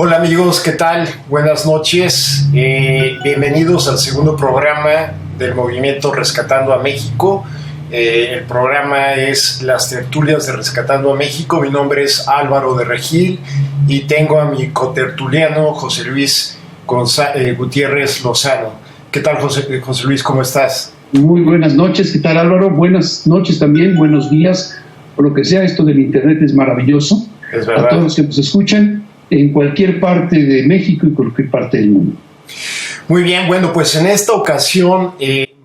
Hola amigos, ¿qué tal? Buenas noches. Bienvenidos al segundo programa del movimiento Rescatando a México. El programa es Las Tertulias de Rescatando a México. Mi nombre es Álvaro de Regil y tengo a mi cotertuliano José Luis Gutiérrez Lozano. ¿Qué tal, José Luis? ¿Cómo estás? Muy buenas noches. ¿Qué tal, Álvaro? Buenas noches también, buenos días. Por lo que sea, esto del internet es maravilloso. Es verdad. A todos los que nos escuchan en cualquier parte de México y cualquier parte del mundo. Muy bien, bueno, pues en esta ocasión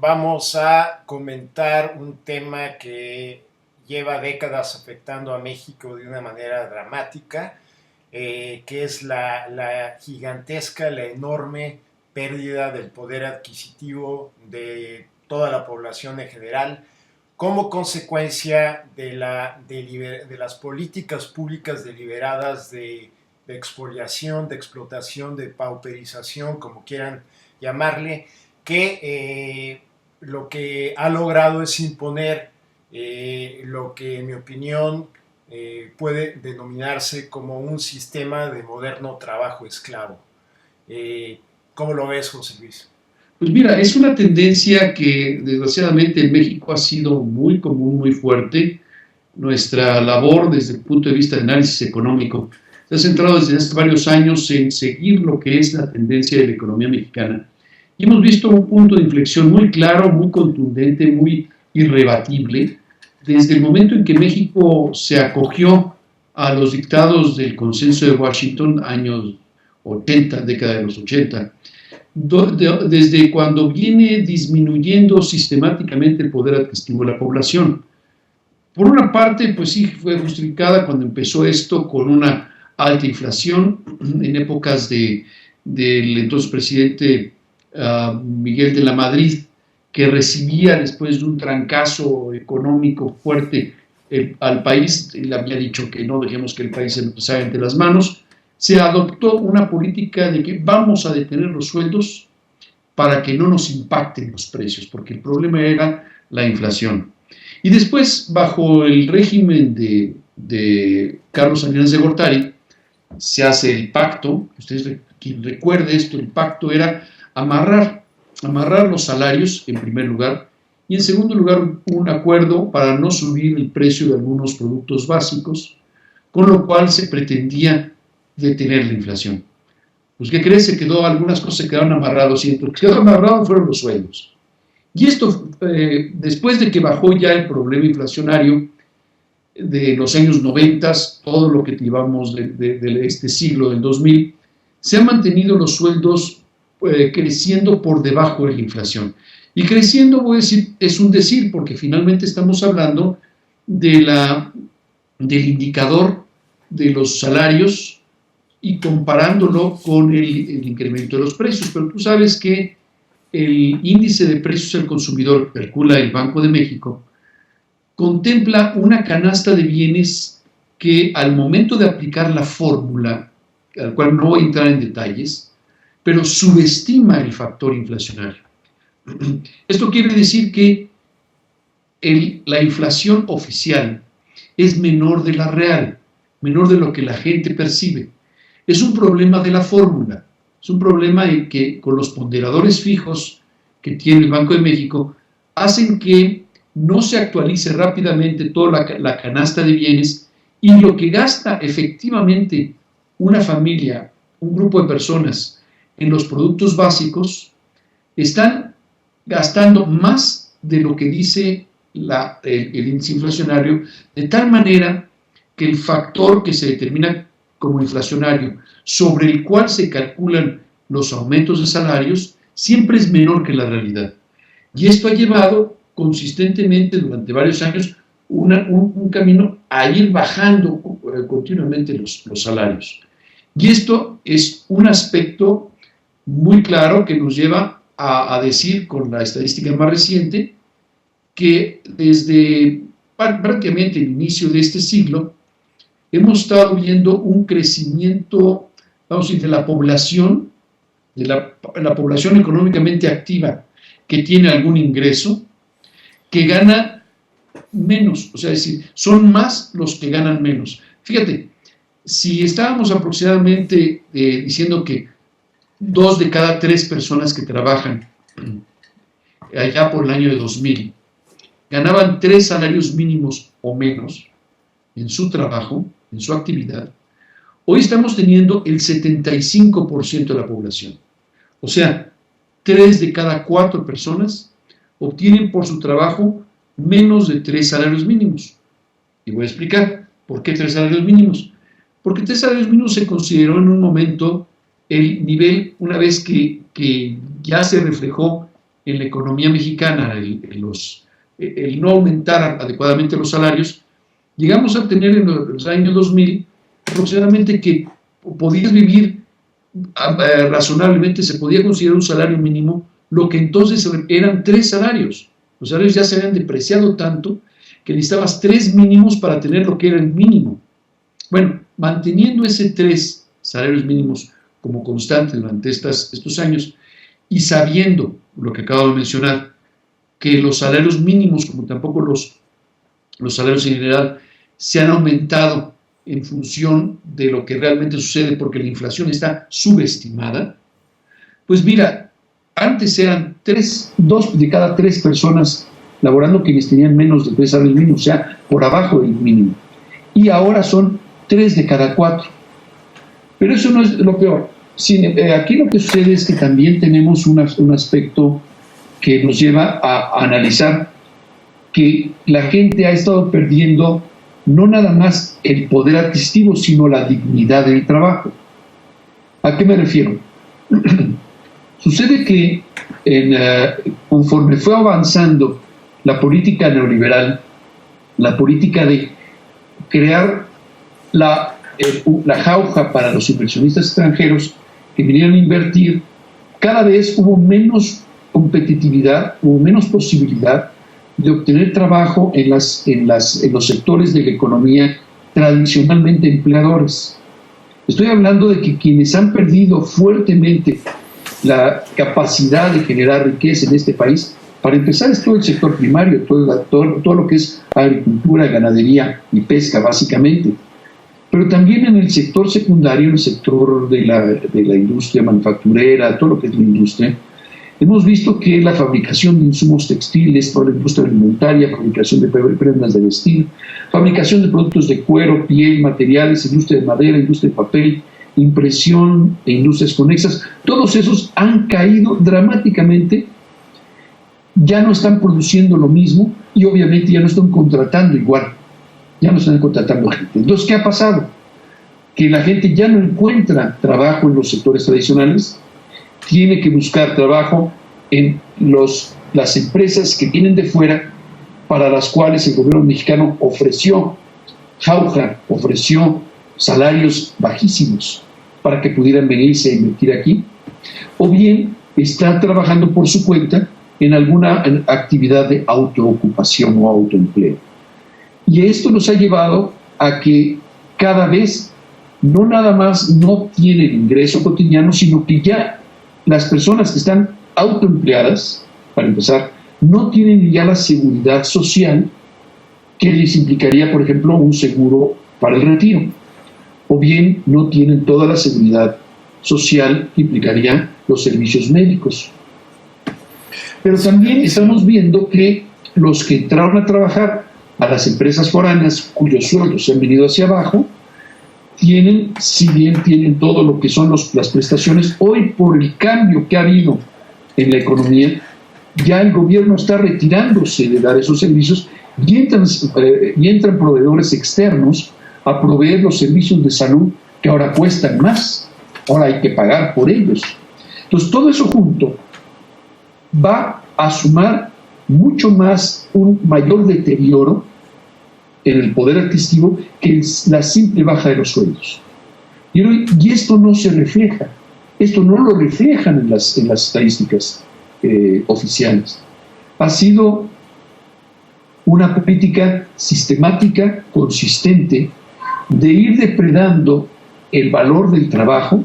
vamos a comentar un tema que lleva décadas afectando a México de una manera dramática, que es la gigantesca, la enorme pérdida del poder adquisitivo de toda la población en general, como consecuencia de las políticas públicas deliberadas de expoliación, de explotación, de pauperización, como quieran llamarle, que lo que ha logrado es imponer lo que, en mi opinión, puede denominarse como un sistema de moderno trabajo esclavo. ¿Cómo lo ves, José Luis? Pues mira, es una tendencia que desgraciadamente en México ha sido muy común, muy fuerte. Nuestra labor desde el punto de vista de análisis económico se ha centrado desde hace varios años en seguir lo que es la tendencia de la economía mexicana. Y hemos visto un punto de inflexión muy claro, muy contundente, muy irrebatible, desde el momento en que México se acogió a los dictados del Consenso de Washington, años 80, década de los 80, desde cuando viene disminuyendo sistemáticamente el poder adquisitivo de la población. Por una parte, pues sí, fue justificada cuando empezó esto con una alta inflación en épocas del entonces presidente Miguel de la Madrid, que recibía después de un trancazo económico fuerte al país. Él había dicho que no dejemos que el país se nos pasara entre las manos. Se adoptó una política de que vamos a detener los sueldos para que no nos impacten los precios, porque el problema era la inflación. Y después, bajo el régimen de Carlos Salinas de Gortari, se hace el pacto. Ustedes, quien recuerde esto, el pacto era amarrar los salarios en primer lugar, y en segundo lugar un acuerdo para no subir el precio de algunos productos básicos, con lo cual se pretendía detener la inflación. Pues, ¿qué crees? Algunas cosas se quedaron amarrados, y lo que quedó amarrado fueron los sueldos. Y esto, después de que bajó ya el problema inflacionario de los años 90, todo lo que llevamos de este siglo, del 2000, se han mantenido los sueldos creciendo por debajo de la inflación. Y creciendo, voy a decir, es un decir, porque finalmente estamos hablando del indicador de los salarios y comparándolo con el incremento de los precios. Pero tú sabes que el índice de precios al consumidor, que calcula el Banco de México, contempla una canasta de bienes que, al momento de aplicar la fórmula, al cual no voy a entrar en detalles, pero subestima el factor inflacionario. Esto quiere decir que la inflación oficial es menor de la real, menor de lo que la gente percibe. Es un problema de la fórmula. Es un problema en que, con los ponderadores fijos que tiene el Banco de México, hacen que no se actualice rápidamente toda la canasta de bienes, y lo que gasta efectivamente una familia, un grupo de personas en los productos básicos, están gastando más de lo que dice el índice inflacionario, de tal manera que el factor que se determina como inflacionario, sobre el cual se calculan los aumentos de salarios, siempre es menor que la realidad. Y esto ha llevado consistentemente durante varios años un camino a ir bajando continuamente los salarios. Y esto es un aspecto muy claro que nos lleva a decir, con la estadística más reciente, que desde prácticamente el inicio de este siglo hemos estado viendo un crecimiento, vamos a decir, de la población, la población económicamente activa que tiene algún ingreso, que gana menos, o sea, es decir, son más los que ganan menos. Fíjate, si estábamos aproximadamente diciendo que 2 de cada 3 personas que trabajan allá por el año de 2000 ganaban 3 salarios mínimos o menos en su trabajo, en su actividad, hoy estamos teniendo el 75% de la población. O sea, 3 de cada 4 personas obtienen por su trabajo menos de 3 salarios mínimos. Y voy a explicar por qué 3 salarios mínimos. Porque 3 salarios mínimos se consideró en un momento el nivel, una vez que ya se reflejó en la economía mexicana el no aumentar adecuadamente los salarios, llegamos a tener en los años 2000 aproximadamente que podías vivir razonablemente, se podía considerar un salario mínimo, lo que entonces eran 3 salarios. Los salarios ya se habían depreciado tanto que necesitabas 3 mínimos para tener lo que era el mínimo. Bueno, manteniendo ese 3 salarios mínimos como constante durante estos años y sabiendo lo que acabo de mencionar, que los salarios mínimos, como tampoco los salarios en general, se han aumentado en función de lo que realmente sucede porque la inflación está subestimada, pues mira, antes eran 2 de cada 3 personas laborando quienes tenían menos de 3 salarios mínimos, o sea, por abajo del mínimo. Y ahora son 3 de cada 4. Pero eso no es lo peor. Aquí lo que sucede es que también tenemos un aspecto que nos lleva a analizar que la gente ha estado perdiendo no nada más el poder adquisitivo, sino la dignidad del trabajo. ¿A qué me refiero? Sucede que conforme fue avanzando la política neoliberal, la política de crear la jauja para los inversionistas extranjeros que vinieron a invertir, cada vez hubo menos competitividad, hubo menos posibilidad de obtener trabajo en los sectores de la economía tradicionalmente empleadores. Estoy hablando de que quienes han perdido fuertemente la capacidad de generar riqueza en este país, para empezar, es todo el sector primario, todo lo que es agricultura, ganadería y pesca, básicamente. Pero también en el sector secundario, en el sector de la industria manufacturera, todo lo que es la industria, hemos visto que la fabricación de insumos textiles, toda la industria alimentaria, fabricación de prendas de vestir, fabricación de productos de cuero, piel, materiales, industria de madera, industria de papel, impresión e industrias conexas, todos esos han caído dramáticamente, ya no están produciendo lo mismo y obviamente ya no están contratando igual, ya no están contratando gente. Entonces, ¿qué ha pasado? Que la gente ya no encuentra trabajo en los sectores tradicionales, tiene que buscar trabajo en las empresas que vienen de fuera, para las cuales el gobierno mexicano ofreció jauja, ofreció salarios bajísimos para que pudieran venirse a invertir aquí, o bien está trabajando por su cuenta en alguna actividad de autoocupación o autoempleo. Y esto nos ha llevado a que cada vez no nada más no tienen ingreso cotidiano, sino que ya las personas que están autoempleadas, para empezar, no tienen ya la seguridad social que les implicaría, por ejemplo, un seguro para el retiro, o bien no tienen toda la seguridad social que implicaría los servicios médicos. Pero también estamos viendo que los que entraron a trabajar a las empresas foráneas, cuyos sueldos se han venido hacia abajo, si bien tienen todo lo que son las prestaciones, hoy por el cambio que ha habido en la economía, ya el gobierno está retirándose de dar esos servicios y entran proveedores externos a proveer los servicios de salud que ahora cuestan más, ahora hay que pagar por ellos. Entonces todo eso junto va a sumar mucho más un mayor deterioro en el poder adquisitivo que es la simple baja de los sueldos. Y esto no se refleja, esto no lo reflejan en las estadísticas oficiales. Ha sido una política sistemática, consistente, de ir depredando el valor del trabajo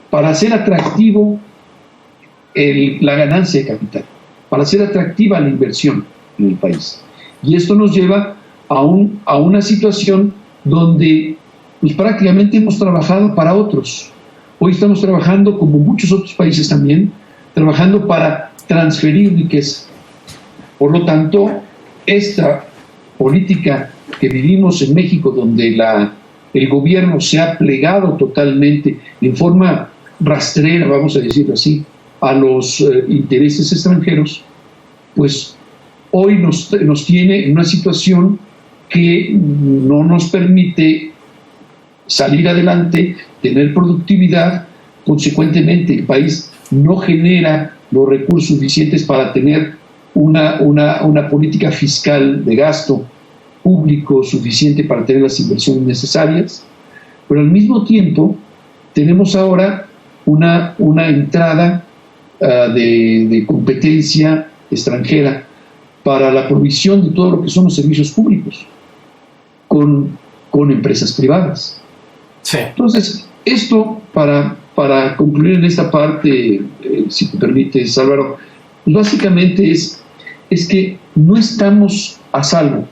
para hacer atractivo la ganancia de capital, para hacer atractiva la inversión en el país. Y esto nos lleva a una situación donde pues prácticamente hemos trabajado para otros. Hoy estamos trabajando, como muchos otros países también, trabajando para transferir riqueza. Por lo tanto, esta política que vivimos en México, donde el gobierno se ha plegado totalmente en forma rastrera, vamos a decirlo así, a los intereses extranjeros, pues hoy nos tiene en una situación que no nos permite salir adelante, tener productividad. Consecuentemente, el país no genera los recursos suficientes para tener una política fiscal de gasto público suficiente para tener las inversiones necesarias, pero al mismo tiempo tenemos ahora una entrada de competencia extranjera para la provisión de todo lo que son los servicios públicos con empresas privadas. Sí. Entonces, esto para concluir en esta parte, si te permites, Álvaro, básicamente es que no estamos a salvo.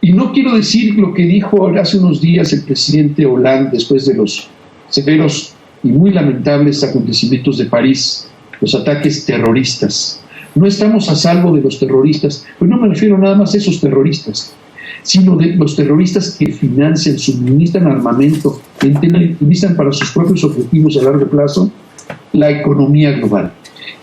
Y no quiero decir lo que dijo hace unos días el presidente Hollande después de los severos y muy lamentables acontecimientos de París, los ataques terroristas. No estamos a salvo de los terroristas, pero no me refiero nada más a esos terroristas, sino de los terroristas que financian, suministran armamento, utilizan para sus propios objetivos a largo plazo la economía global,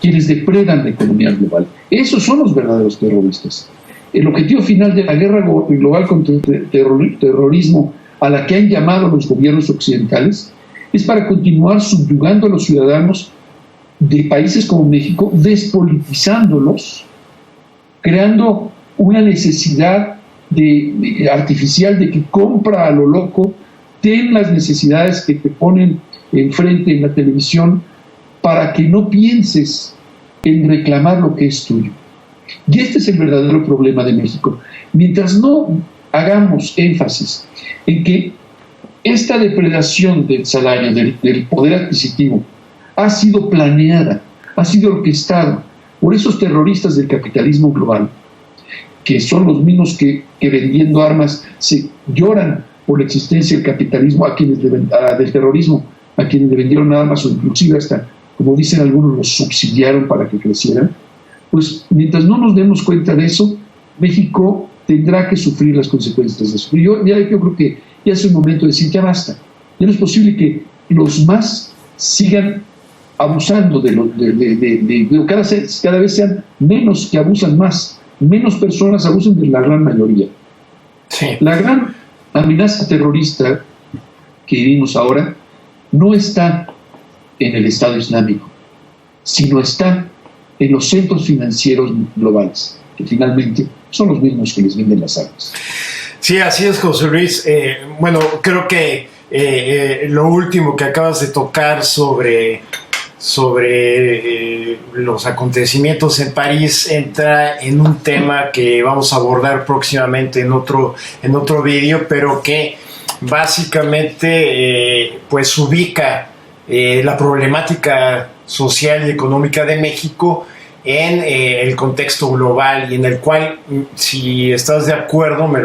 quienes depredan la economía global. Esos son los verdaderos terroristas. El objetivo final de la guerra global contra el terrorismo, a la que han llamado los gobiernos occidentales, es para continuar subyugando a los ciudadanos de países como México, despolitizándolos, creando una necesidad artificial de que compra a lo loco, ten las necesidades que te ponen enfrente en la televisión para que no pienses en reclamar lo que es tuyo. Y este es el verdadero problema de México. Mientras no hagamos énfasis en que esta depredación del salario, del poder adquisitivo, ha sido planeada, ha sido orquestada por esos terroristas del capitalismo global, que son los mismos que vendiendo armas se lloran por la existencia del capitalismo, del terrorismo, a quienes le vendieron armas o inclusive hasta, como dicen algunos, los subsidiaron para que crecieran. Pues mientras no nos demos cuenta de eso, México tendrá que sufrir las consecuencias de eso. Yo creo que ya es el momento de decir, ya basta. Ya no es posible que los más sigan abusando cada vez sean menos que abusan más, menos personas abusan de la gran mayoría. Sí. La gran amenaza terrorista que vivimos ahora no está en el Estado Islámico, sino está en los centros financieros globales, que finalmente son los mismos que les venden las armas. Sí, así es, José Luis. Bueno, creo que lo último que acabas de tocar sobre los acontecimientos en París entra en un tema que vamos a abordar próximamente en otro vídeo, pero que básicamente pues ubica la problemática social y económica de México en el contexto global, y en el cual, si estás de acuerdo, me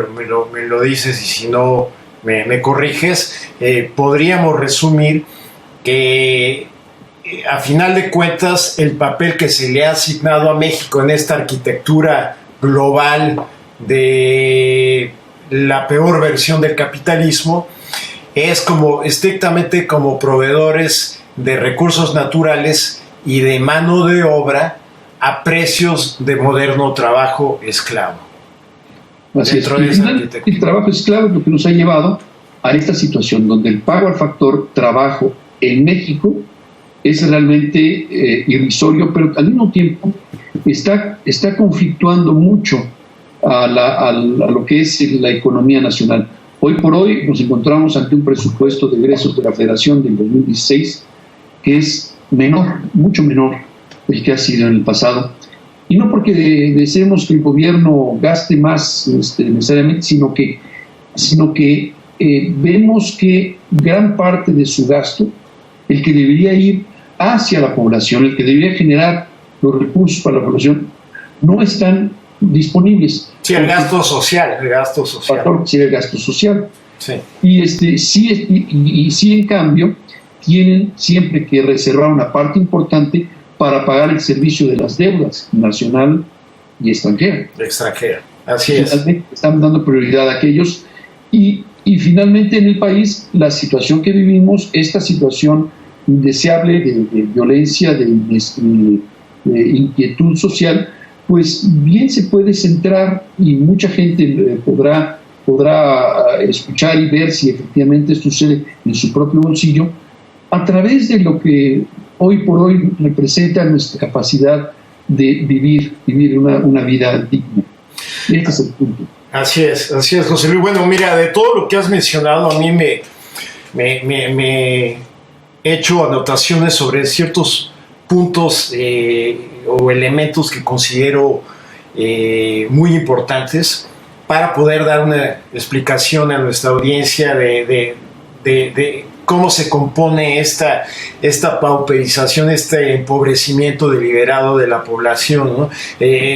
lo dices, y si no me corriges, podríamos resumir que a final de cuentas el papel que se le ha asignado a México en esta arquitectura global de la peor versión del capitalismo es estrictamente como proveedores de recursos naturales y de mano de obra a precios de moderno trabajo esclavo. Así es. El trabajo esclavo es lo que nos ha llevado a esta situación donde el pago al factor trabajo en México es realmente irrisorio, pero al mismo tiempo está conflictuando mucho a lo que es la economía nacional. Hoy por hoy nos encontramos ante un presupuesto de egresos de la Federación del 2016 que es menor, mucho menor el que ha sido en el pasado. Y no porque deseemos que el gobierno gaste más necesariamente, sino que vemos que gran parte de su gasto, el que debería ir hacia la población, el que debería generar los recursos para la población, no están disponibles. Sí, el gasto social. Sí, el gasto social. Sí. Y sí, en cambio, tienen siempre que reservar una parte importante para pagar el servicio de las deudas nacional y extranjera. Extranjera, así es. Finalmente están dando prioridad a aquellos. Y finalmente en el país, la situación que vivimos, esta situación indeseable de violencia, de inquietud social, pues bien se puede centrar y mucha gente podrá escuchar y ver si efectivamente sucede en su propio bolsillo, a través de lo que hoy por hoy representa nuestra capacidad de vivir una vida digna. Este es el punto. Así es, José Luis. Bueno, mira, de todo lo que has mencionado, a mí me he hecho anotaciones sobre ciertos puntos o elementos que considero muy importantes para poder dar una explicación a nuestra audiencia de cómo se compone esta pauperización, este empobrecimiento deliberado de la población, ¿no?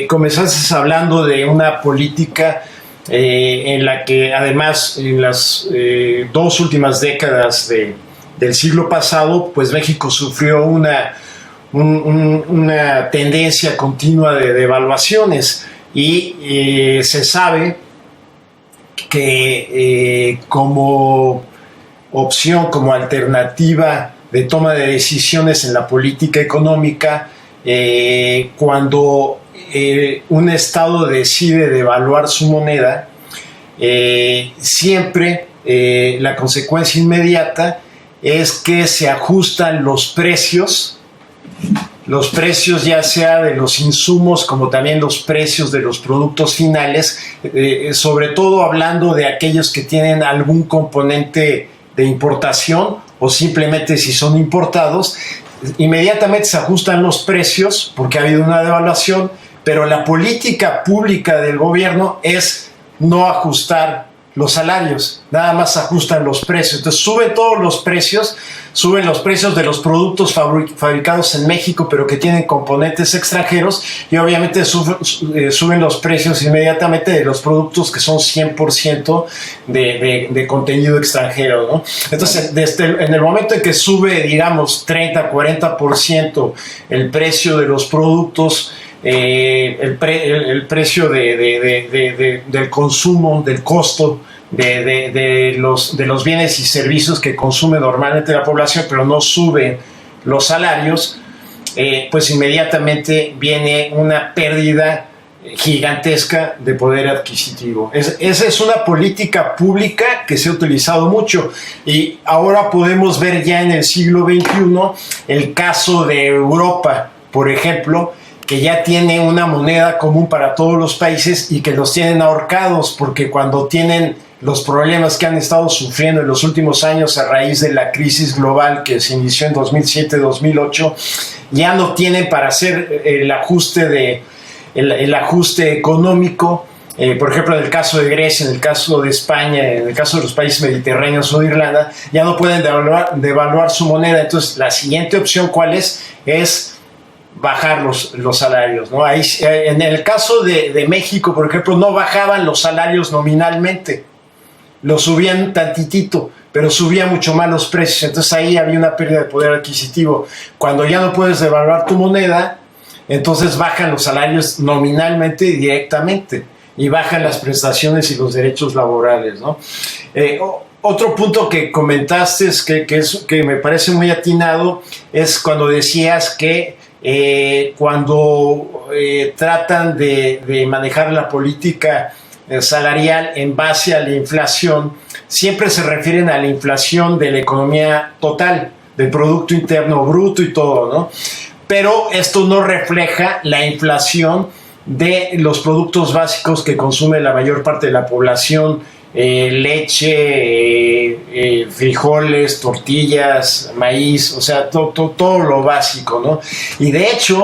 Comenzaste hablando de una política en la que además en las 2 últimas décadas del siglo pasado, pues México sufrió una tendencia continua de devaluaciones y se sabe que como opción, como alternativa de toma de decisiones en la política económica, cuando un Estado decide devaluar su moneda, siempre la consecuencia inmediata es que se ajustan los precios ya sea de los insumos como también los precios de los productos finales, sobre todo hablando de aquellos que tienen algún componente de importación o simplemente si son importados, inmediatamente se ajustan los precios porque ha habido una devaluación, pero la política pública del gobierno es no ajustar los salarios, nada más ajustan los precios. Entonces suben todos los precios, suben los precios de los productos fabricados en México pero que tienen componentes extranjeros y obviamente suben los precios inmediatamente de los productos que son 100% de contenido extranjero, ¿no? Entonces en el momento en que sube, digamos, 30-40% el precio de los productos, el precio del consumo, del costo de los bienes y servicios que consume normalmente la población, pero no suben los salarios, pues inmediatamente viene una pérdida gigantesca de poder adquisitivo. Esa es una política pública que se ha utilizado mucho y ahora podemos ver ya en el siglo XXI el caso de Europa, por ejemplo, que ya tiene una moneda común para todos los países y que los tienen ahorcados, porque cuando tienen los problemas que han estado sufriendo en los últimos años a raíz de la crisis global que se inició en 2007-2008, ya no tienen para hacer el ajuste económico. Por ejemplo, en el caso de Grecia, en el caso de España, en el caso de los países mediterráneos o de Irlanda, ya no pueden devaluar su moneda. Entonces, la siguiente opción, ¿cuál es? Es bajar los salarios, ¿no? Ahí, en el caso de México, por ejemplo, no bajaban los salarios nominalmente, los subían tantitito, pero subían mucho más los precios. Entonces ahí había una pérdida de poder adquisitivo. Cuando ya no puedes devaluar tu moneda, entonces bajan los salarios nominalmente y directamente, y bajan las prestaciones y los derechos laborales, ¿no? Otro punto que comentaste que me parece muy atinado es cuando decías que cuando tratan de manejar la política salarial en base a la inflación, siempre se refieren a la inflación de la economía total, del Producto Interno Bruto y todo, ¿no? Pero esto no refleja la inflación de los productos básicos que consume la mayor parte de la población, leche, frijoles, tortillas, maíz, o sea, todo lo básico, ¿no? Y de hecho,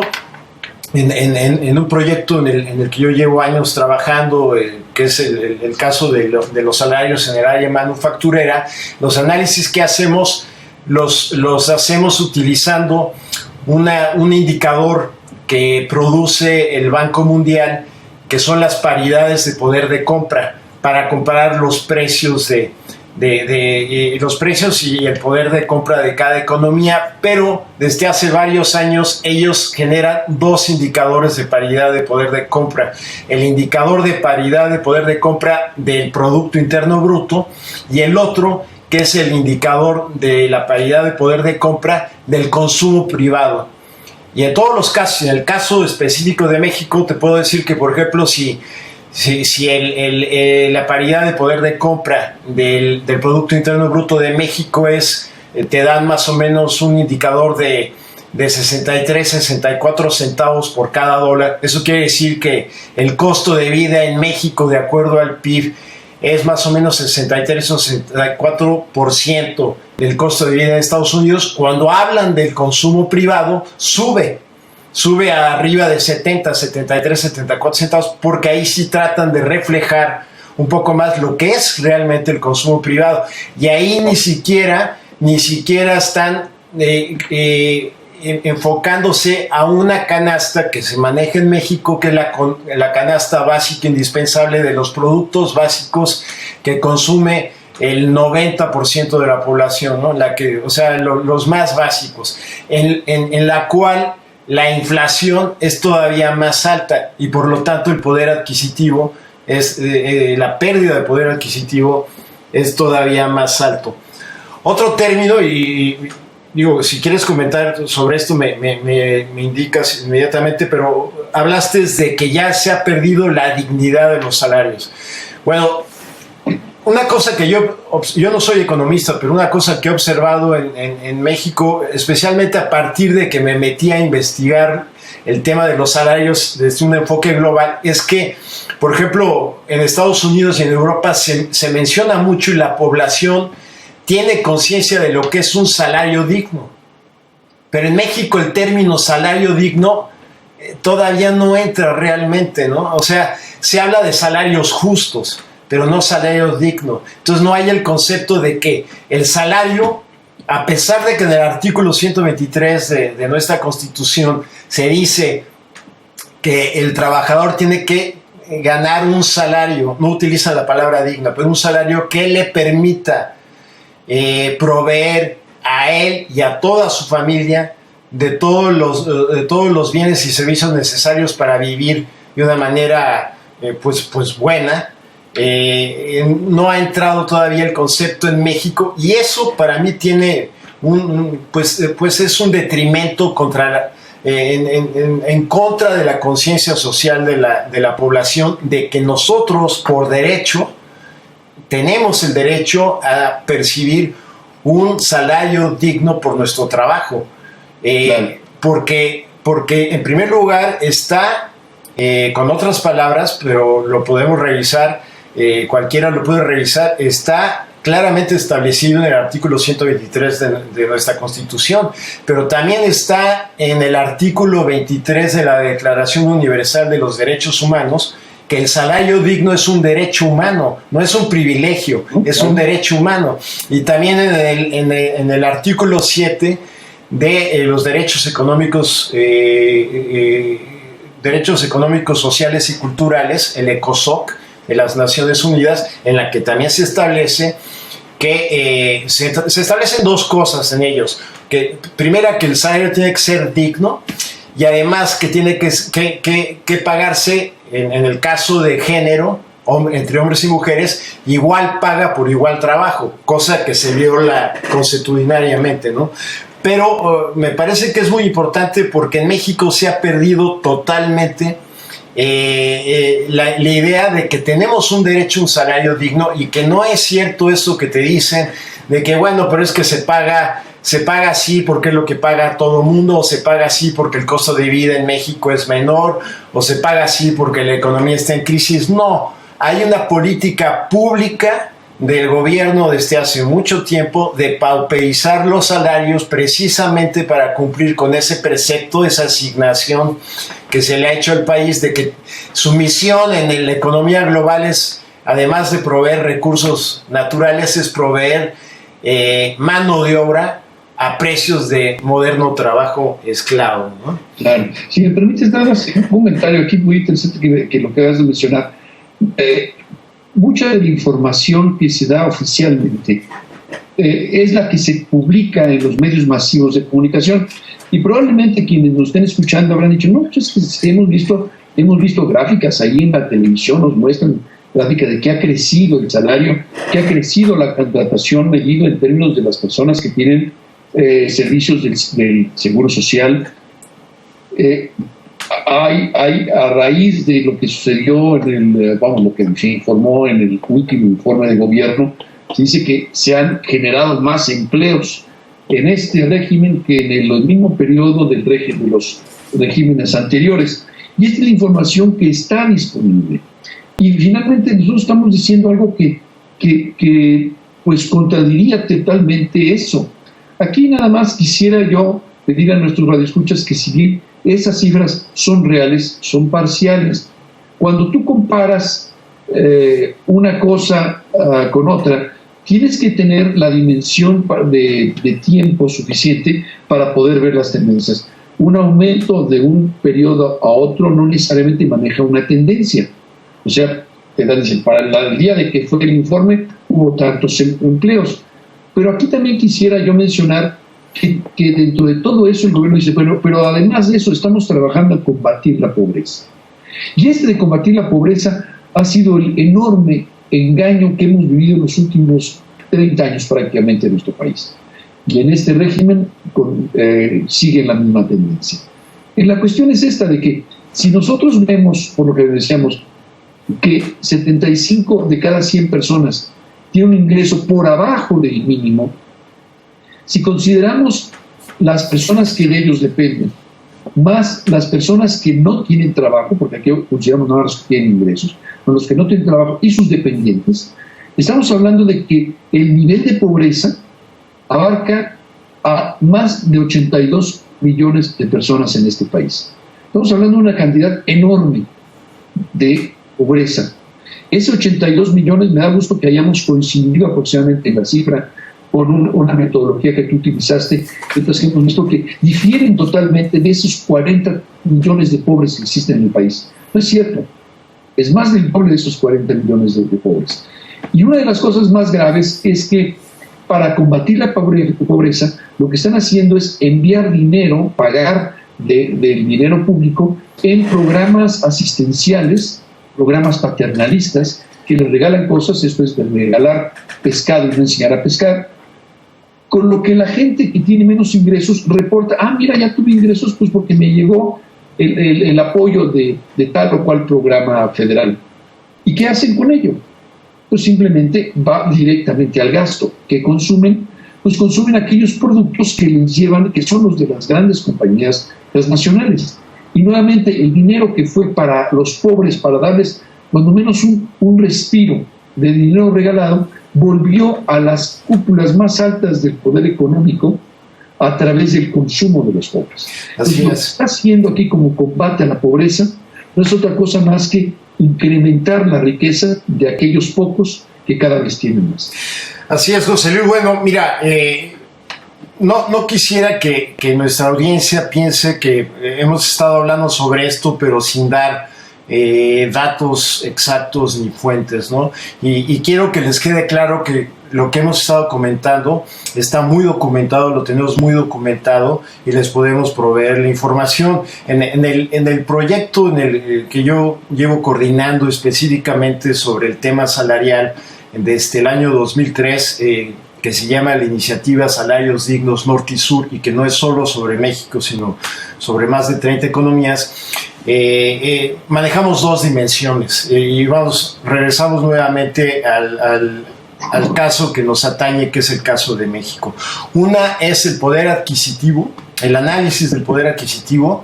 en un proyecto en el que yo llevo años trabajando, que es el caso de los salarios en el área manufacturera, los análisis que hacemos los hacemos utilizando un indicador que produce el Banco Mundial, que son las paridades de poder de compra, para comparar los precios de de los precios y el poder de compra de cada economía, pero desde hace varios años ellos generan dos indicadores de paridad de poder de compra: el indicador de paridad de poder de compra del Producto Interno Bruto y el otro, que es el indicador de la paridad de poder de compra del consumo privado. Y en todos los casos, en el caso específico de México, te puedo decir que, por ejemplo, si la paridad de poder de compra del Producto Interno Bruto de México te dan más o menos un indicador de 63, 64 centavos por cada dólar. Eso quiere decir que el costo de vida en México, de acuerdo al PIB, es más o menos 63 o 64% del costo de vida en Estados Unidos. Cuando hablan del consumo privado, sube a arriba de 70, 73, 74 centavos, porque ahí sí tratan de reflejar un poco más lo que es realmente el consumo privado. Y ahí ni siquiera están enfocándose a una canasta que se maneja en México, que es la canasta básica indispensable de los productos básicos que consume el 90% de la población, ¿no? Los más básicos, en la cual la inflación es todavía más alta y por lo tanto el poder adquisitivo la pérdida de poder adquisitivo es todavía más alto. Otro término, y digo, si quieres comentar sobre esto me indicas inmediatamente, pero hablaste de que ya se ha perdido la dignidad de los salarios. Bueno, una cosa que yo no soy economista, pero una cosa que he observado en México, especialmente a partir de que me metí a investigar el tema de los salarios desde un enfoque global, es que, por ejemplo, en Estados Unidos y en Europa se menciona mucho y la población tiene conciencia de lo que es un salario digno. Pero en México el término salario digno todavía no entra realmente, ¿no? O sea, se habla de salarios justos, pero no salario digno. Entonces no hay el concepto de que el salario, a pesar de que en el artículo 123 de nuestra Constitución se dice que el trabajador tiene que ganar un salario, no utiliza la palabra digna, pero un salario que le permita proveer a él y a toda su familia de todos los bienes y servicios necesarios para vivir de una manera pues buena. No ha entrado todavía el concepto en México y eso para mí tiene pues es un detrimento en contra de la conciencia social de la población, de que nosotros por derecho tenemos el derecho a percibir un salario digno por nuestro trabajo, claro. porque en primer lugar está, con otras palabras, pero lo podemos revisar, cualquiera lo puede revisar, está claramente establecido en el artículo 123 de nuestra Constitución, pero también está en el artículo 23 de la Declaración Universal de los Derechos Humanos, que el salario digno es un derecho humano, no es un privilegio, es un derecho humano. Y también en el artículo 7 de los derechos económicos, sociales y culturales, el ECOSOC de las Naciones Unidas, en la que también se establece que se establecen dos cosas en ellos. Primera, que el salario tiene que ser digno, y además que tiene que pagarse, en el caso de género, entre hombres y mujeres, igual paga por igual trabajo, cosa que se viola consuetudinariamente, ¿no? Pero me parece que es muy importante porque en México se ha perdido totalmente la idea de que tenemos un derecho a un salario digno, y que no es cierto eso que te dicen de que, bueno, pero es que se paga así porque es lo que paga todo el mundo, o se paga así porque el costo de vida en México es menor, o se paga así porque la economía está en crisis. No, hay una política pública del gobierno desde hace mucho tiempo de pauperizar los salarios, precisamente para cumplir con ese precepto, esa asignación que se le ha hecho al país, de que su misión en la economía global es, además de proveer recursos naturales, es proveer mano de obra a precios de moderno trabajo esclavo, ¿no? Claro. Si me permites nada más un comentario aquí muy interesante que lo que acabas de mencionar. mucha de la información que se da oficialmente es la que se publica en los medios masivos de comunicación, y probablemente quienes nos estén escuchando habrán dicho, no, pues es que hemos visto gráficas ahí en la televisión, nos muestran gráficas de que ha crecido el salario, que ha crecido la contratación medido en términos de las personas que tienen servicios del Seguro Social. A raíz de lo que sucedió lo que se informó en el último informe de gobierno, se dice que se han generado más empleos en este régimen que en el mismo periodo de los regímenes anteriores. Y esta es la información que está disponible. Y finalmente nosotros estamos diciendo algo que pues contradiría totalmente eso. Aquí nada más quisiera yo pedir a nuestros radioescuchas que, si bien esas cifras son reales, son parciales. Cuando tú comparas una cosa con otra, tienes que tener la dimensión de tiempo suficiente para poder ver las tendencias. Un aumento de un periodo a otro no necesariamente maneja una tendencia. O sea, para el día de que fue el informe hubo tantos empleos. Pero aquí también quisiera yo mencionar que dentro de todo eso el gobierno dice, bueno, pero además de eso estamos trabajando en combatir la pobreza. Y de combatir la pobreza ha sido el enorme engaño que hemos vivido en los últimos 30 años prácticamente en nuestro país. Y en este régimen sigue la misma tendencia. La cuestión es esta, de que si nosotros vemos, por lo que decíamos, que 75 de cada 100 personas tienen un ingreso por abajo del mínimo, si consideramos las personas que de ellos dependen, más las personas que no tienen trabajo, porque aquí consideramos nada más los que tienen ingresos, con los que no tienen trabajo y sus dependientes, estamos hablando de que el nivel de pobreza abarca a más de 82 millones de personas en este país. Estamos hablando de una cantidad enorme de pobreza. Ese 82 millones, me da gusto que hayamos coincidido aproximadamente en la cifra con una metodología que tú utilizaste, entonces hemos visto que difieren totalmente de esos 40 millones de pobres que existen en el país. No es cierto, es más del doble de esos 40 millones de pobres. Y una de las cosas más graves es que para combatir la pobreza, lo que están haciendo es enviar dinero, pagar del dinero público en programas asistenciales, programas paternalistas, que les regalan cosas, esto es de regalar pescado y no enseñar a pescar, con lo que la gente que tiene menos ingresos reporta, mira, ya tuve ingresos pues porque me llegó el apoyo de tal o cual programa federal. ¿Y qué hacen con ello? Pues simplemente va directamente al gasto. ¿Qué consumen? Pues consumen aquellos productos que les llevan, que son los de las grandes compañías transnacionales. Y nuevamente el dinero que fue para los pobres, para darles cuando menos un respiro de dinero regalado, volvió a las cúpulas más altas del poder económico a través del consumo de los pobres. Así es. Lo que está haciendo aquí como combate a la pobreza no es otra cosa más que incrementar la riqueza de aquellos pocos que cada vez tienen más. Así es, José Luis. Bueno, mira, no quisiera que nuestra audiencia piense que hemos estado hablando sobre esto, pero sin dar datos exactos ni fuentes, ¿no? Y quiero que les quede claro que lo que hemos estado comentando está muy documentado, lo tenemos muy documentado y les podemos proveer la información. En el proyecto que yo llevo coordinando específicamente sobre el tema salarial desde el año 2003, que se llama la Iniciativa Salarios Dignos Norte y Sur, y que no es solo sobre México, sino sobre más de 30 economías, manejamos dos dimensiones y regresamos nuevamente al caso que nos atañe, que es el caso de México. Una es el poder adquisitivo, el análisis del poder adquisitivo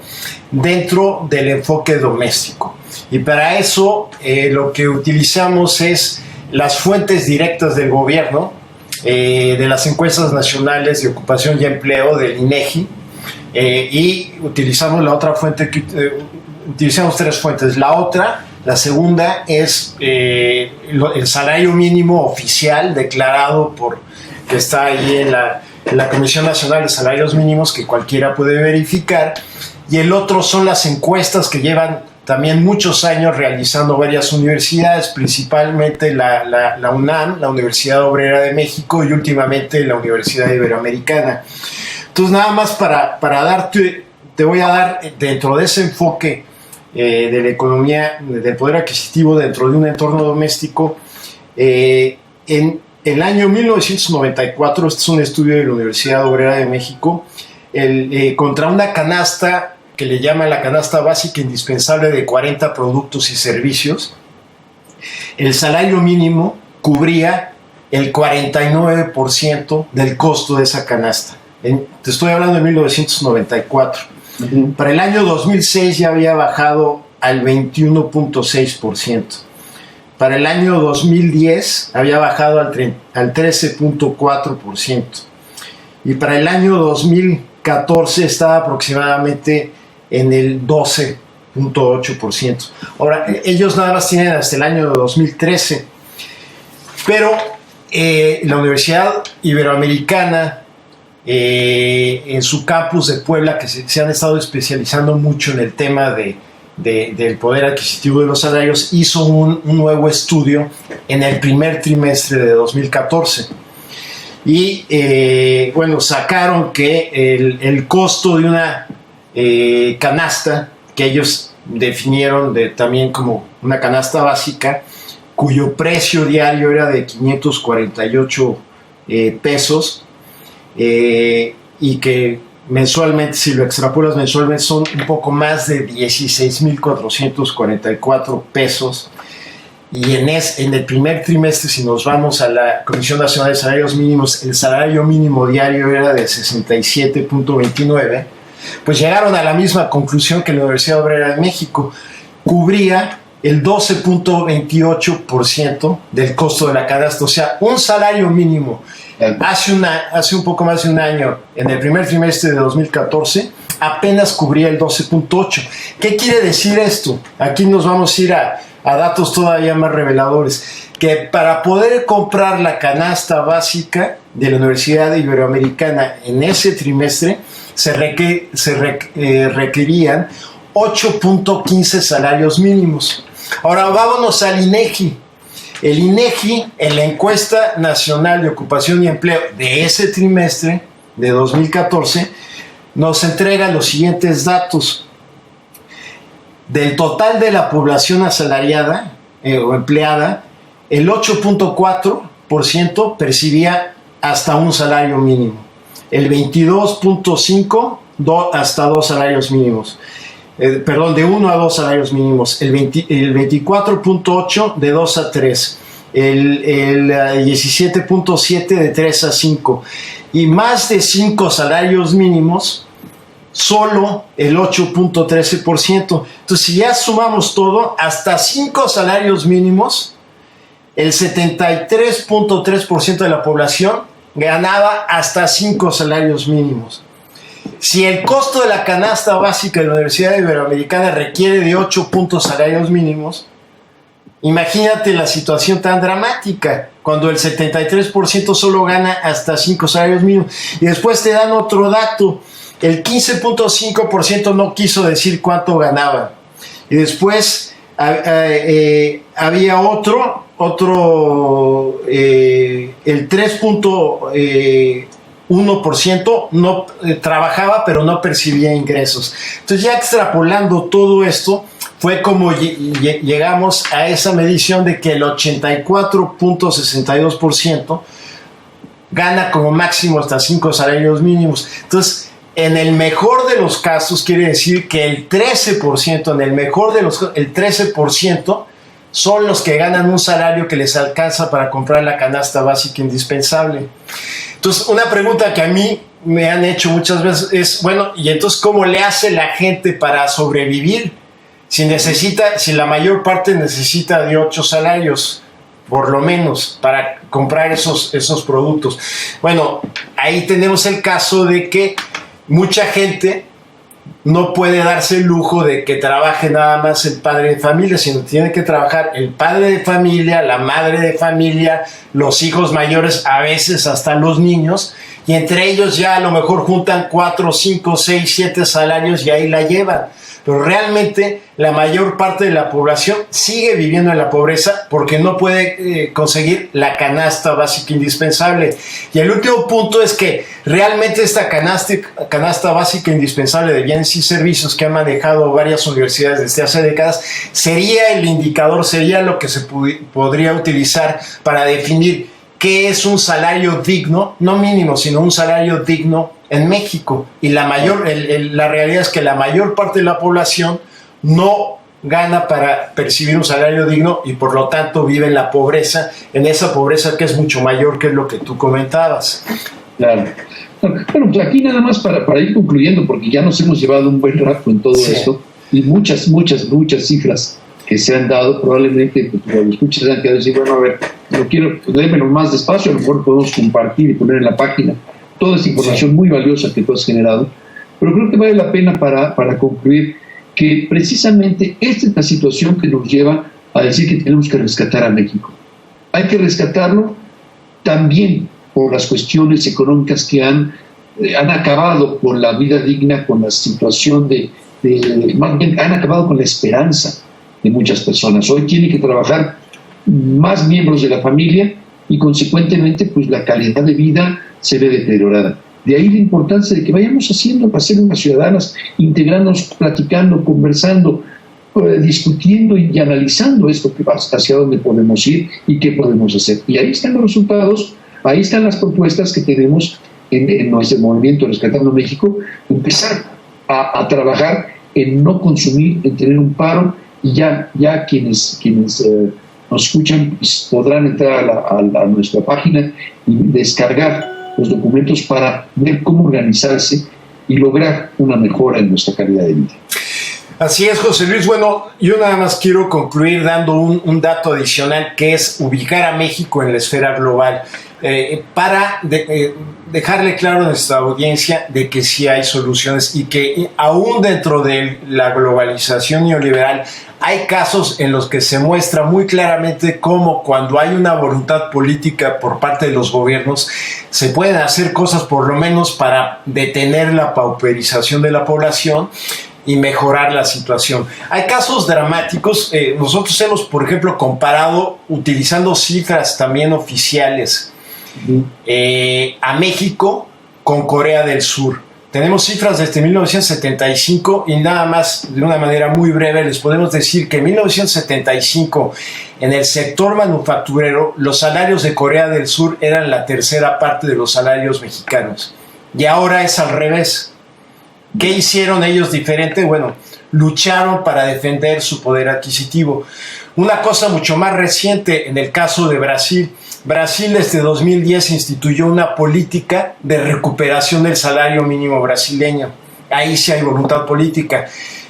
dentro del enfoque doméstico, y para eso lo que utilizamos es las fuentes directas del gobierno, de las encuestas nacionales de ocupación y empleo del INEGI, y utilizamos la otra fuente utilizamos tres fuentes. La segunda es el salario mínimo oficial declarado que está ahí en la Comisión Nacional de Salarios Mínimos, que cualquiera puede verificar, y el otro son las encuestas que llevan también muchos años realizando varias universidades, principalmente la UNAM, la Universidad Obrera de México, y últimamente la Universidad Iberoamericana. Entonces, nada más para darte, te voy a dar dentro de ese enfoque de la economía, del poder adquisitivo dentro de un entorno doméstico. En el año 1994, este es un estudio de la Universidad Obrera de México, contra una canasta que le llama la canasta básica indispensable de 40 productos y servicios, el salario mínimo cubría el 49% del costo de esa canasta. Te estoy hablando de 1994. Uh-huh. Para el año 2006 ya había bajado al 21.6%. Para el año 2010 había bajado al 13.4%. Y para el año 2014 estaba aproximadamente en el 12.8%. Ahora, ellos nada más tienen hasta el año 2013. Pero la Universidad Iberoamericana, en su campus de Puebla, que se han estado especializando mucho en el tema del poder adquisitivo de los salarios, hizo un nuevo estudio en el primer trimestre de 2014. Y bueno, sacaron que el costo de una canasta, que ellos definieron también como una canasta básica, cuyo precio diario era de 548 pesos, y que mensualmente, si lo extrapolas mensualmente, son un poco más de 16,444 pesos. Y en el primer trimestre, si nos vamos a la Comisión Nacional de Salarios Mínimos, el salario mínimo diario era de 67.29, pues llegaron a la misma conclusión que la Universidad Obrera de México. Cubría el 12.28% del costo de la canasta. O sea, un salario mínimo hace un poco más de un año, en el primer trimestre de 2014, apenas cubría el 12.8%. ¿Qué quiere decir esto? Aquí nos vamos a ir a datos todavía más reveladores, que para poder comprar la canasta básica de la Universidad Iberoamericana en ese trimestre se requerían 8.15 salarios mínimos. Ahora vámonos al INEGI. El INEGI, en la encuesta nacional de ocupación y empleo de ese trimestre de 2014, nos entrega los siguientes datos. Del total de la población asalariada o empleada, el 8.4% percibía hasta un salario mínimo, el 22.5% hasta dos salarios mínimos, de 1 a 2 salarios mínimos, el 24.8% de 2 a 3, el 17.7% de 3 a 5, y más de 5 salarios mínimos, solo el 8.13%. Entonces, si ya sumamos todo, hasta 5 salarios mínimos, el 73.3% de la población ganaba hasta 5 salarios mínimos. Si el costo de la canasta básica de la Universidad Iberoamericana requiere de 8 salarios mínimos, imagínate la situación tan dramática, cuando el 73% solo gana hasta 5 salarios mínimos. Y después te dan otro dato. El 15.5% no quiso decir cuánto ganaba. Y después había otro el 3.1% no trabajaba, pero no percibía ingresos. Entonces, ya extrapolando todo esto, fue como llegamos a esa medición de que el 84.62% gana como máximo hasta 5 salarios mínimos. Entonces, en el mejor de los casos, quiere decir que el 13%, el 13% son los que ganan un salario que les alcanza para comprar la canasta básica indispensable. Entonces, una pregunta que a mí me han hecho muchas veces es, bueno, ¿y entonces cómo le hace la gente para sobrevivir? Si la mayor parte necesita de 8 salarios, por lo menos, para comprar esos productos. Bueno, ahí tenemos el caso de que mucha gente no puede darse el lujo de que trabaje nada más el padre de familia, sino tiene que trabajar el padre de familia, la madre de familia, los hijos mayores, a veces hasta los niños, y entre ellos ya a lo mejor juntan 4, 5, 6, 7 salarios y ahí la llevan. pero realmente la mayor parte de la población sigue viviendo en la pobreza porque no puede conseguir la canasta básica indispensable. Y el último punto es que realmente esta canasta básica indispensable de bienes y servicios que han manejado varias universidades desde hace décadas sería el indicador, sería lo que se podría utilizar para definir qué es un salario digno, no mínimo, sino un salario digno en México. Y la realidad es que la mayor parte de la población no gana para percibir un salario digno y por lo tanto vive en la pobreza, en esa pobreza que es mucho mayor que lo que tú comentabas. Claro. Bueno, pues aquí nada más para ir concluyendo, porque ya nos hemos llevado un buen rato en todo esto, y muchas cifras que se han dado, probablemente pues, los escuchas han quedado decir, bueno, a ver, no quiero, léemelo más despacio, a lo mejor podemos compartir y poner en la página toda esta información muy valiosa que tú has generado, pero creo que vale la pena para concluir que precisamente esta es la situación que nos lleva a decir que tenemos que rescatar a México. Hay que rescatarlo también por las cuestiones económicas que han acabado con la vida digna, con la situación más bien han acabado con la esperanza de muchas personas. Hoy tienen que trabajar más miembros de la familia y consecuentemente pues la calidad de vida se ve deteriorada. De ahí la importancia de que vayamos para ser unas ciudadanas, integrándonos, platicando, conversando, discutiendo y analizando esto, que hacia dónde podemos ir y qué podemos hacer. Y ahí están los resultados, ahí están las propuestas que tenemos en nuestro movimiento Rescatando México, empezar a trabajar en no consumir, en tener un paro, y ya quienes nos escuchan pues, podrán entrar a nuestra página y descargar los documentos para ver cómo organizarse y lograr una mejora en nuestra calidad de vida. Así es, José Luis. Bueno, yo nada más quiero concluir dando un dato adicional, que es ubicar a México en la esfera global, para dejarle claro a nuestra audiencia de que sí hay soluciones y que aún dentro de la globalización neoliberal hay casos en los que se muestra muy claramente cómo cuando hay una voluntad política por parte de los gobiernos se pueden hacer cosas por lo menos para detener la pauperización de la población y mejorar la situación. Hay casos dramáticos. Nosotros hemos, por ejemplo, comparado, utilizando cifras también oficiales, a México con Corea del Sur. Tenemos cifras desde 1975 y nada más de una manera muy breve les podemos decir que en 1975 en el sector manufacturero los salarios de Corea del Sur eran la tercera parte de los salarios mexicanos y ahora es al revés. ¿Qué hicieron ellos diferente? Bueno, lucharon para defender su poder adquisitivo. Una cosa mucho más reciente en el caso de Brasil. Brasil desde 2010 instituyó una política de recuperación del salario mínimo brasileño. Ahí sí hay voluntad política.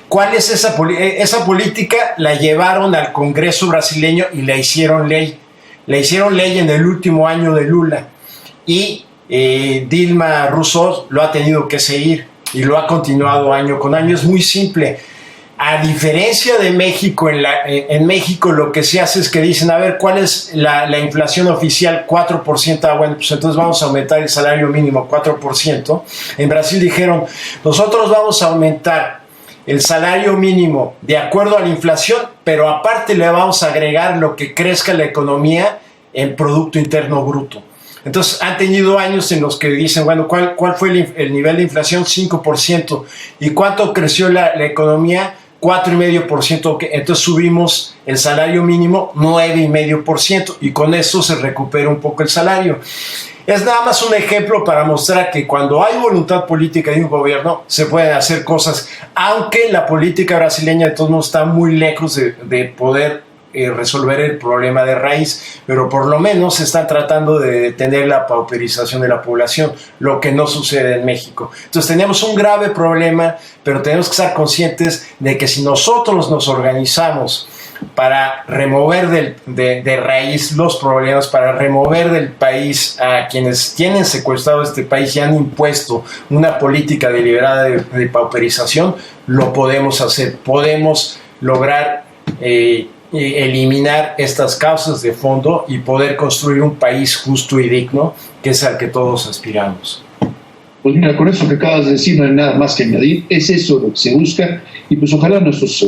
¿Cuál es esa política? La llevaron al Congreso brasileño y la hicieron ley. La hicieron ley en el último año de Lula. Y Dilma Rousseff lo ha tenido que seguir y lo ha continuado año con año. Es muy simple. A diferencia de México, en México lo que se hace es que dicen, a ver, ¿cuál es la inflación oficial? 4%. Bueno, pues entonces vamos a aumentar el salario mínimo 4%. En Brasil dijeron, nosotros vamos a aumentar el salario mínimo de acuerdo a la inflación, pero aparte le vamos a agregar lo que crezca la economía en Producto Interno Bruto. Entonces han tenido años en los que dicen, bueno, ¿cuál fue el nivel de inflación? 5%. ¿Y cuánto creció la economía? 4,5%. Entonces subimos el salario mínimo 9,5% y con eso se recupera un poco el salario. Es nada más un ejemplo para mostrar que cuando hay voluntad política de un gobierno se pueden hacer cosas, aunque la política brasileña de todos modos está muy lejos de poder resolver el problema de raíz, pero por lo menos están tratando de detener la pauperización de la población, lo que no sucede en México. Entonces tenemos un grave problema, pero tenemos que estar conscientes de que si nosotros nos organizamos para remover de raíz los problemas, para remover del país a quienes tienen secuestrado este país y han impuesto una política deliberada de pauperización, lo podemos hacer. Podemos lograr eliminar estas causas de fondo y poder construir un país justo y digno, que es al que todos aspiramos. Pues Pues mira, con eso que acabas de decir no hay nada más que añadir, es eso lo que se busca, y pues ojalá nuestros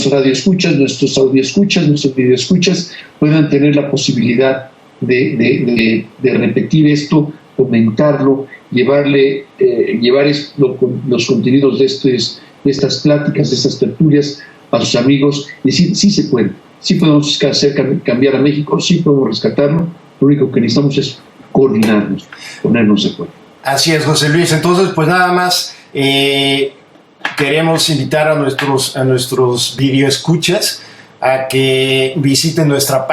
radioescuchas, nuestros audioescuchas, nuestros videoescuchas puedan tener la posibilidad de repetir esto, comentarlo, llevar los contenidos de estas pláticas, de estas tertulias a sus amigos, y decir, sí se puede, sí podemos hacer cambiar a México, sí podemos rescatarlo, lo único que necesitamos es coordinarnos, ponernos de acuerdo. Así es, José Luis. Entonces, pues nada más queremos invitar a nuestros videoescuchas a que visiten nuestra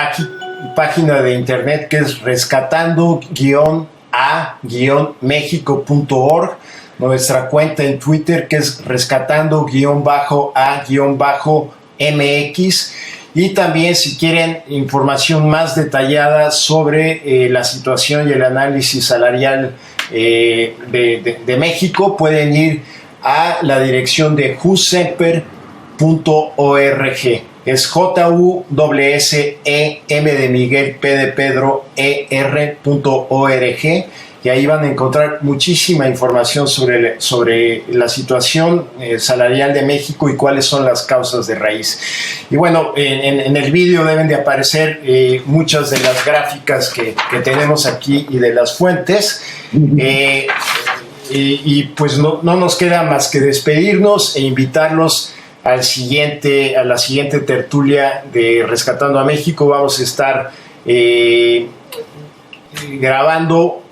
página de internet, que es rescatando-a-mexico.org, nuestra cuenta en Twitter, que es rescatando-a-mx, y también si quieren información más detallada sobre la situación y el análisis salarial de México, pueden ir a la dirección de jusemper.org. Es JUSSEM de Miguel, P de Pedro, ER.org, y ahí van a encontrar muchísima información sobre la situación salarial de México y cuáles son las causas de raíz. Y bueno, en el vídeo deben de aparecer muchas de las gráficas que tenemos aquí y de las fuentes. Y pues no nos queda más que despedirnos e invitarlos a la siguiente tertulia de Rescatando a México. Vamos a estar grabando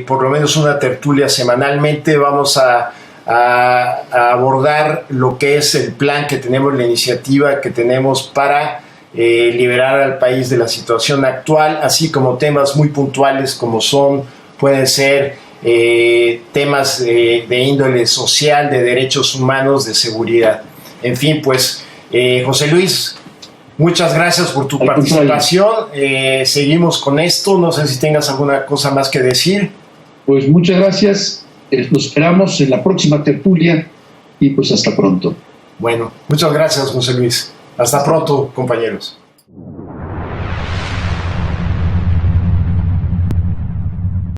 por lo menos una tertulia semanalmente. Vamos a abordar lo que es el plan que tenemos, la iniciativa que tenemos para liberar al país de la situación actual, así como temas muy puntuales como pueden ser temas de índole social, de derechos humanos, de seguridad. En fin, pues José Luis, muchas gracias por tu participación. Seguimos con esto. No sé si tengas alguna cosa más que decir. Pues muchas gracias. Nos esperamos en la próxima tertulia y pues hasta pronto. Bueno, muchas gracias, José Luis. Hasta pronto, compañeros.